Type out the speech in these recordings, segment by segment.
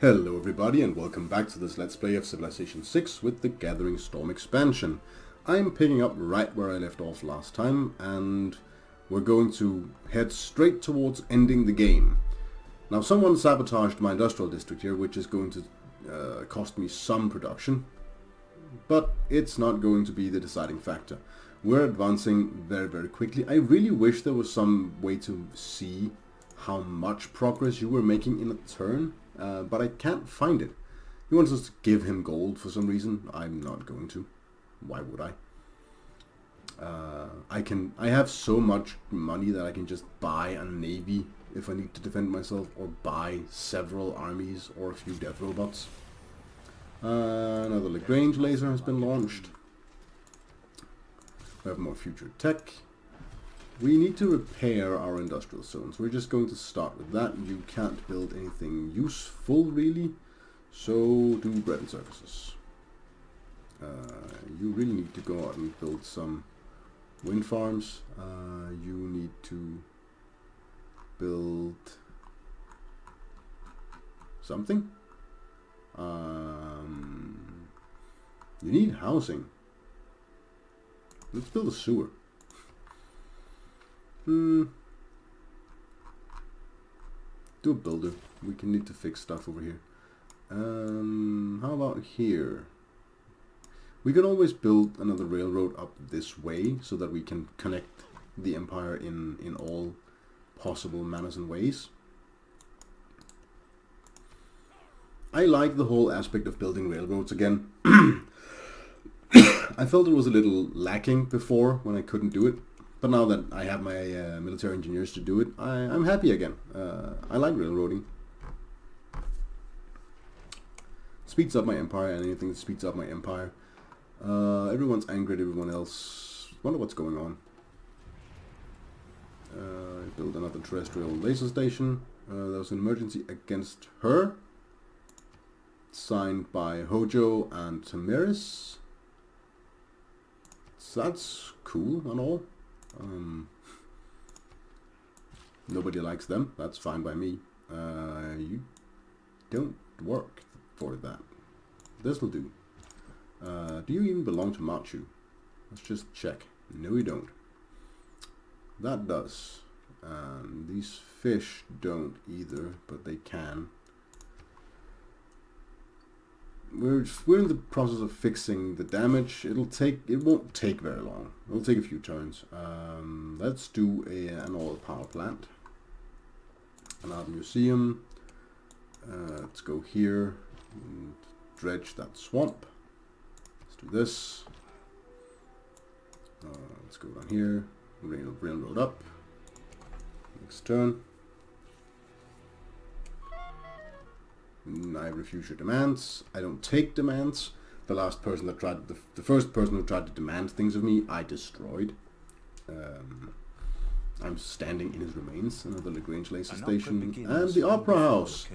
Hello everybody and welcome back to this Let's Play of Civilization 6 with the Gathering Storm expansion. I'm picking up right where I left off last time and we're going to head straight towards ending the game. Now someone sabotaged my industrial district here, which is going to cost me some production, but it's not going to be the deciding factor. We're advancing very quickly. I really wish there was some way to see how much progress you were making in a turn. But I can't find it. He wants us to give him gold for some reason. I'm not going to. Why would I? I have so much money that I can just buy a navy if I need to defend myself, or buy several armies or a few death robots. Another Lagrange laser has been launched. We have more future tech. We need to repair our industrial zones. We're just going to start with that. You can't build anything useful, really. So do bread and services. You really need to go out and build some wind farms. You need to build something. You need housing. Let's build a sewer. Do a builder. We can need to fix stuff over here. How about here? We can always build another railroad up this way so that we can connect the empire in all possible manners and ways. I like the whole aspect of building railroads again. I felt it was a little lacking before when I couldn't do it. But now that I have my military engineers to do it, I'm happy again. I like railroading. Speeds up my empire, and anything that speeds up my empire. Everyone's angry at everyone else. Wonder what's going on. Build another terrestrial laser station. There was an emergency against her. Signed by Hojo and Tamiris. So that's cool and all. Nobody likes them. That's fine by me. You don't work for that. This'll do. Do you even belong to Machu? Let's just check. No, you don't. That does. These fish don't either, but they can. We're in the process of fixing the damage. It won't take very long. It'll take a few turns. Let's do an oil power plant. An art museum. Let's go here and dredge that swamp. Let's do this. Let's go down here. Railroad up. Next turn. I refuse your demands. I don't take demands. The last person that tried, the first person who tried to demand things of me, I destroyed. I'm standing in his remains. Another Lagrange laser station and the opera house.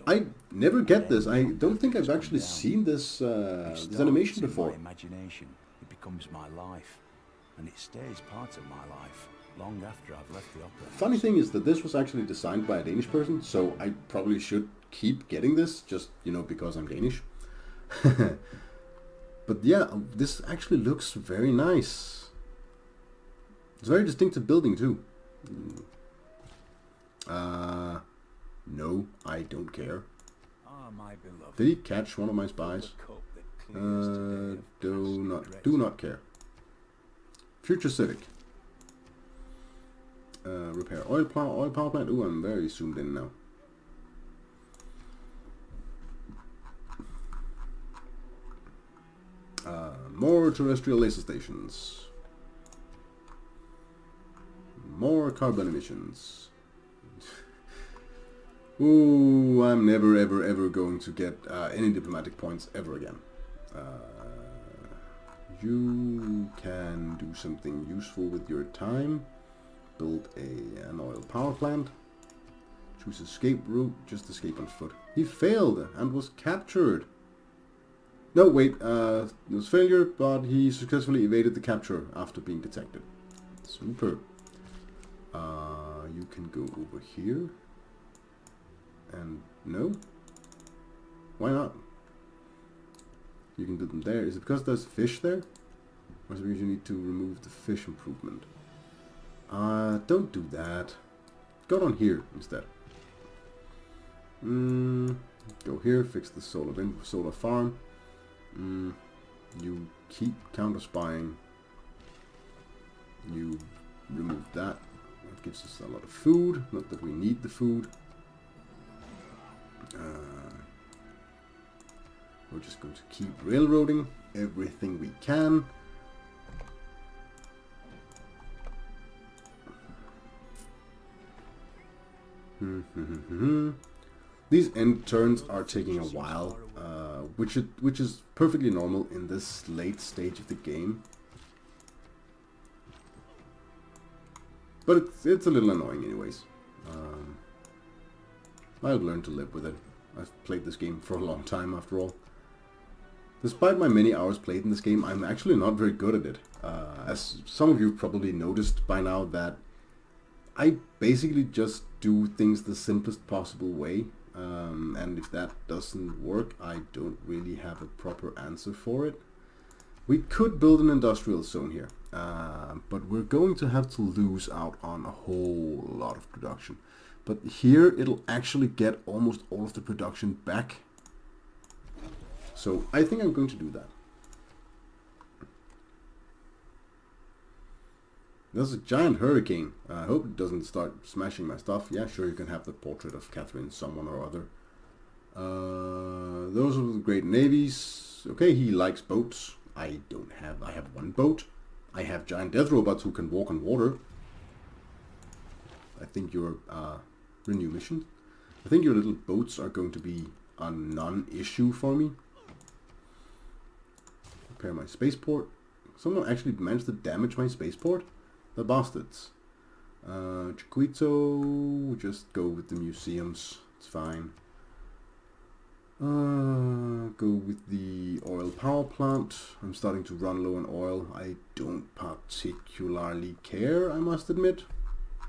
I never get this. I don't think I've actually seen this this animation before. Imagination, it becomes my life, and it stays part of my life long after I've left the opera house. Funny thing is that this was actually designed by a Danish person, so I probably should keep getting this, just, you know, because I'm Danish. But yeah, this actually looks very nice. It's a very distinctive building too. No, I don't care. My beloved. Did he catch one of my spies? Do not care. Future Civic. Repair oil power plant. Ooh, I'm very zoomed in now. More terrestrial laser stations. More carbon emissions. Ooh, I'm never ever going to get any diplomatic points ever again. You can do something useful with your time. Build an oil power plant. Choose escape route. Just escape on foot. He failed and was captured. No, wait, it was failure, but he successfully evaded the capture after being detected. Super. You can go over here. And no. Why not? You can build them there. Is it because there's fish there? Or is it because you need to remove the fish improvement? Don't do that. Go down here instead. Go here, fix the solar farm. You keep counter spying. You remove that. That gives us a lot of food. Not that we need the food. We're just going to keep railroading everything we can. These end turns are taking a while, which is perfectly normal in this late stage of the game. But it's a little annoying anyways. I've learned to live with it. I've played this game for a long time after all. Despite my many hours played in this game, I'm actually not very good at it. As some of you probably noticed by now that I basically just do things the simplest possible way. And if that doesn't work, I don't really have a proper answer for it. We could build an industrial zone here, but we're going to have to lose out on a whole lot of production. But here it'll actually get almost all of the production back. So I think I'm going to do that. There's a giant hurricane. I hope it doesn't start smashing my stuff. Yeah, sure, you can have the portrait of Catherine, someone or other. Those are the great navies. Okay, he likes boats. I have one boat. I have giant death robots who can walk on water. I think your renew mission. I think your little boats are going to be a non-issue for me. Repair my spaceport. Someone actually managed to damage my spaceport? The bastards. Chiquito, just go with the museums. It's fine. Go with the oil power plant. I'm starting to run low on oil. I don't particularly care, I must admit.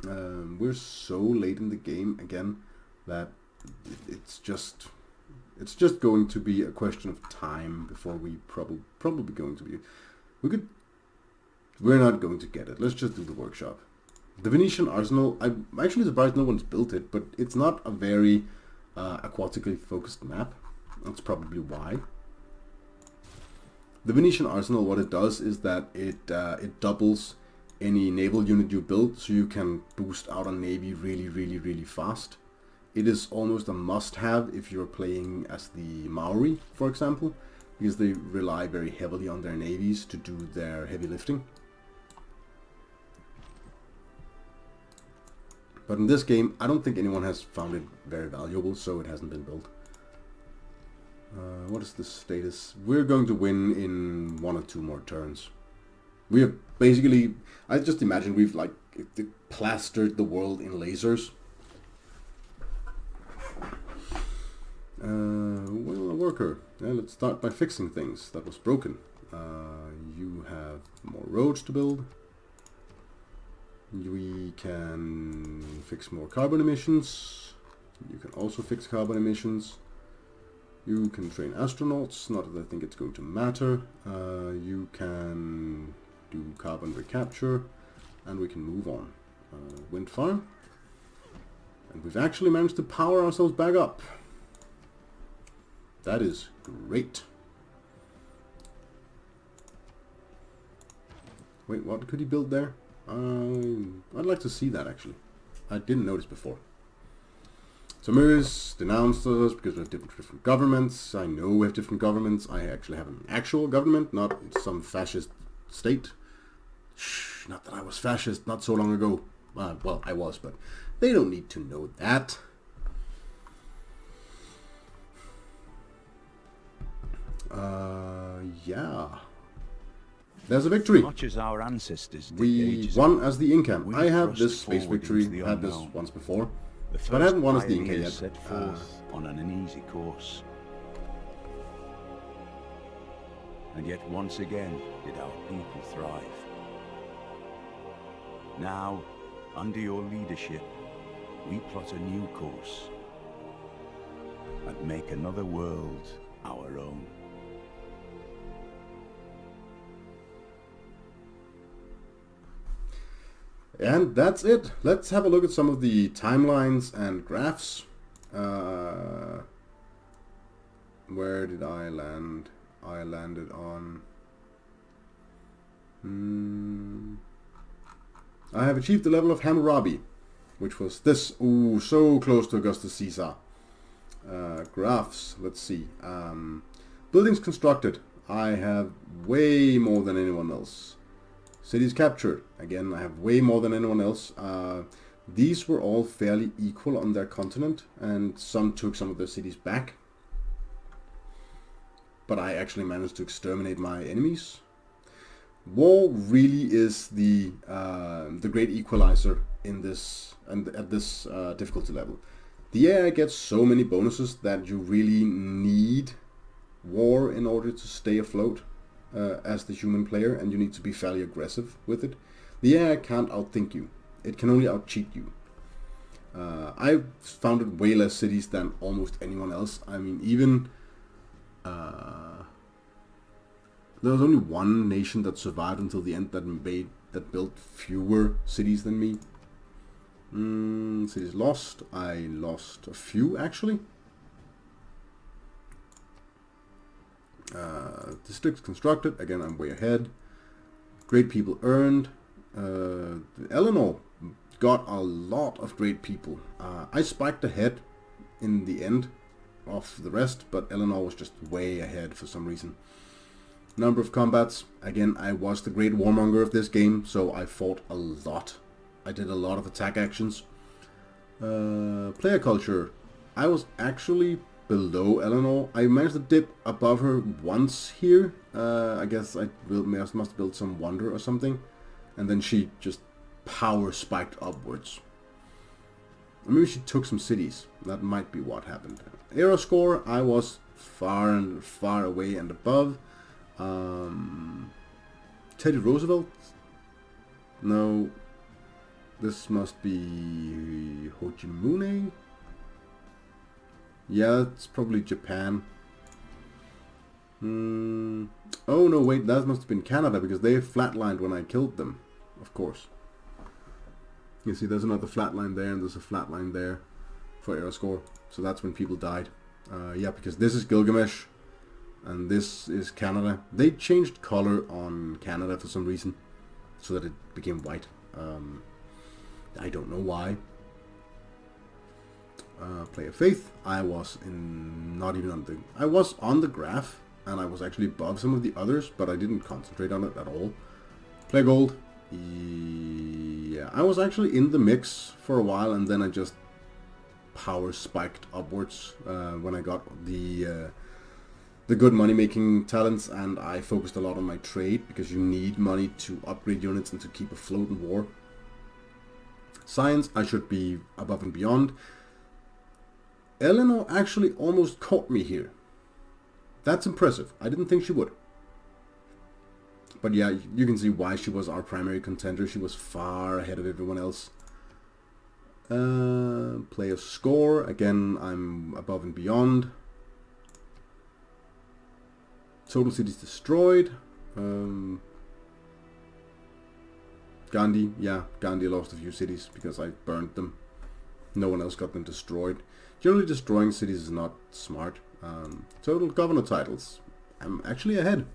We're so late in the game again that it's just going to be a question of time before we probably going to be. We're not going to get it. Let's just do the workshop. The Venetian Arsenal, I'm actually surprised no one's built it, but it's not a very aquatically focused map. That's probably why. The Venetian Arsenal, what it does is that it doubles any naval unit you build, so you can boost out a navy really fast. It is almost a must-have if you're playing as the Maori, for example, because they rely very heavily on their navies to do their heavy lifting. But in this game, I don't think anyone has found it very valuable, so it hasn't been built. What is the status? We're going to win in 1 or 2 more turns. We have basically, I just imagine we've like plastered the world in lasers. Well, a worker. Yeah, let's start by fixing things that was broken. You have more roads to build. We can fix more carbon emissions. You can also fix carbon emissions. You can train astronauts, not that I think it's going to matter. You can do carbon recapture, and we can move on. Wind farm. And we've actually managed to power ourselves back up. That is great. Wait, what could he build there? I'd like to see that actually. I didn't notice before. So Meier's denounced us because we have different governments. I know we have different governments. I actually have an actual government, not some fascist state. Shh, not that I was fascist not so long ago. Well, I was, but they don't need to know that. Yeah. There's a victory. Much as our ancestors did We won as the Inca. I have this space victory. I had this once before. But I haven't won as the Inca yet. Set forth on an uneasy course. And yet once again did our people thrive. Now, under your leadership, we plot a new course. and make another world our own. And that's it. Let's have a look at some of the timelines and graphs. Where did I land? I landed on... I have achieved the level of Hammurabi, which was this. Ooh, so close to Augustus Caesar. Graphs, let's see. Buildings constructed. I have way more than anyone else. Cities captured. Again, I have way more than anyone else. These were all fairly equal on their continent, and some took some of their cities back. But I actually managed to exterminate my enemies. War really is the great equalizer in this and at this difficulty level. The AI gets so many bonuses that you really need war in order to stay afloat as the human player, and you need to be fairly aggressive with it. The AI can't outthink you. It can only out-cheat you. I've founded way less cities than almost anyone else. I mean, even... there was only one nation that survived until the end that built fewer cities than me. Cities lost. I lost a few, actually. Districts constructed. Again, I'm way ahead. Great people earned. Eleanor got a lot of great people. I spiked ahead in the end of the rest, but Eleanor was just way ahead for some reason. Number of combats. Again, I was the great warmonger of this game, so I fought a lot. I did a lot of attack actions. Player culture. I was actually below Eleanor. I managed to dip above her once here. I guess I must build some wonder or something. And then she just power spiked upwards. Or maybe she took some cities. That might be what happened. Aero score, I was far away and above. Teddy Roosevelt? No. This must be Ho Chi Minh? Yeah, it's probably Japan. Oh no, wait, that must have been Canada, because they flatlined when I killed them. Of course. You see, there's another flatline there, and there's a flatline there for aero score. So that's when people died. Yeah, because this is Gilgamesh, and this is Canada. They changed color on Canada for some reason, so that it became white. I don't know why. Player faith. I was I was on the graph, and I was actually above some of the others, but I didn't concentrate on it at all. Player gold. Yeah, I was actually in the mix for a while, and then I just power spiked upwards when I got the good money making talents, and I focused a lot on my trade, because you need money to upgrade units and to keep afloat in war. Science, I should be above and beyond. Eleanor actually almost caught me here. That's impressive. I didn't think she would. But yeah, you can see why she was our primary contender. She was far ahead of everyone else. Player score, again, I'm above and beyond. Total cities destroyed. Gandhi, yeah, Gandhi lost a few cities because I burned them. No one else got them destroyed. Generally destroying cities is not smart. Total governor titles. I'm actually ahead.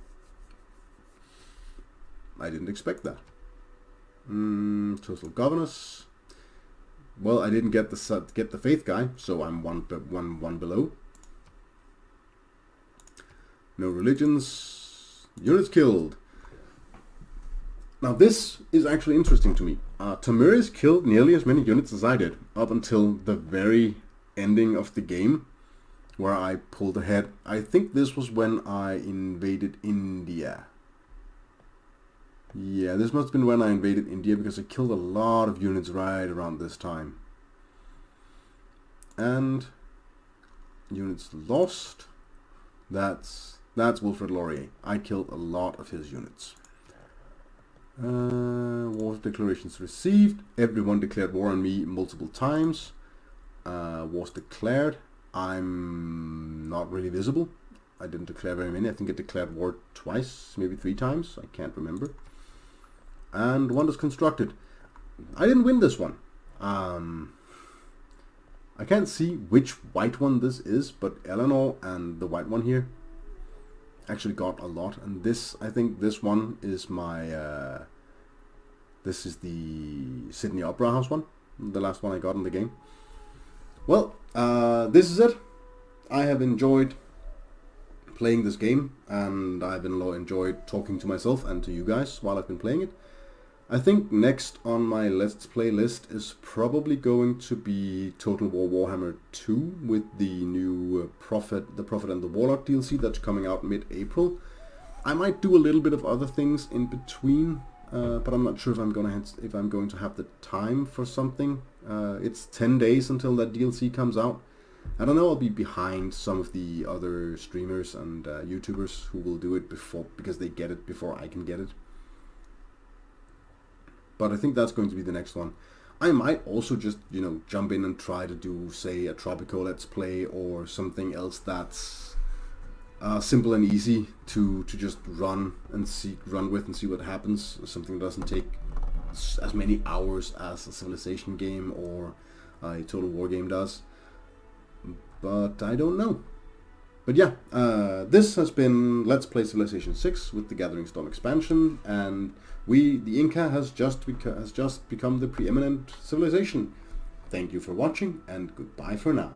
I didn't expect that. Total governors. Well, I didn't get the faith guy, so I'm one below. No religions. Units killed. Now this is actually interesting to me. Tamiris killed nearly as many units as I did, up until the very ending of the game, where I pulled ahead. I think this was when I invaded India. Yeah, this must have been when I invaded India, because I killed a lot of units right around this time. And units lost. That's Wilfrid Laurier. I killed a lot of his units. War declarations received. Everyone declared war on me multiple times. Wars declared. I'm not really visible. I didn't declare very many. I think I declared war twice, maybe 3 times. I can't remember. And one is constructed. I didn't win this one. I can't see which white one this is, but Eleanor and the white one here actually got a lot. And this, I think this one is my... this is the Sydney Opera House one. The last one I got in the game. Well, this is it. I have enjoyed playing this game, and I've enjoyed talking to myself and to you guys while I've been playing it. I think next on my Let's Play list is probably going to be Total War Warhammer 2 with the new the Prophet and the Warlock DLC that's coming out mid-April. I might do a little bit of other things in between, but I'm not sure if I'm going to have the time for something. It's 10 days until that DLC comes out. I don't know, I'll be behind some of the other streamers and YouTubers who will do it because they get it before I can get it. But I think that's going to be the next one. I might also just, jump in and try to do, say, a Tropico Let's Play or something else that's simple and easy to just run with and see what happens. Something that doesn't take as many hours as a Civilization game or a Total War game does. But I don't know. But yeah, this has been Let's Play Civilization 6 with the Gathering Storm expansion, and the Inca has just become the preeminent civilization. Thank you for watching, and goodbye for now.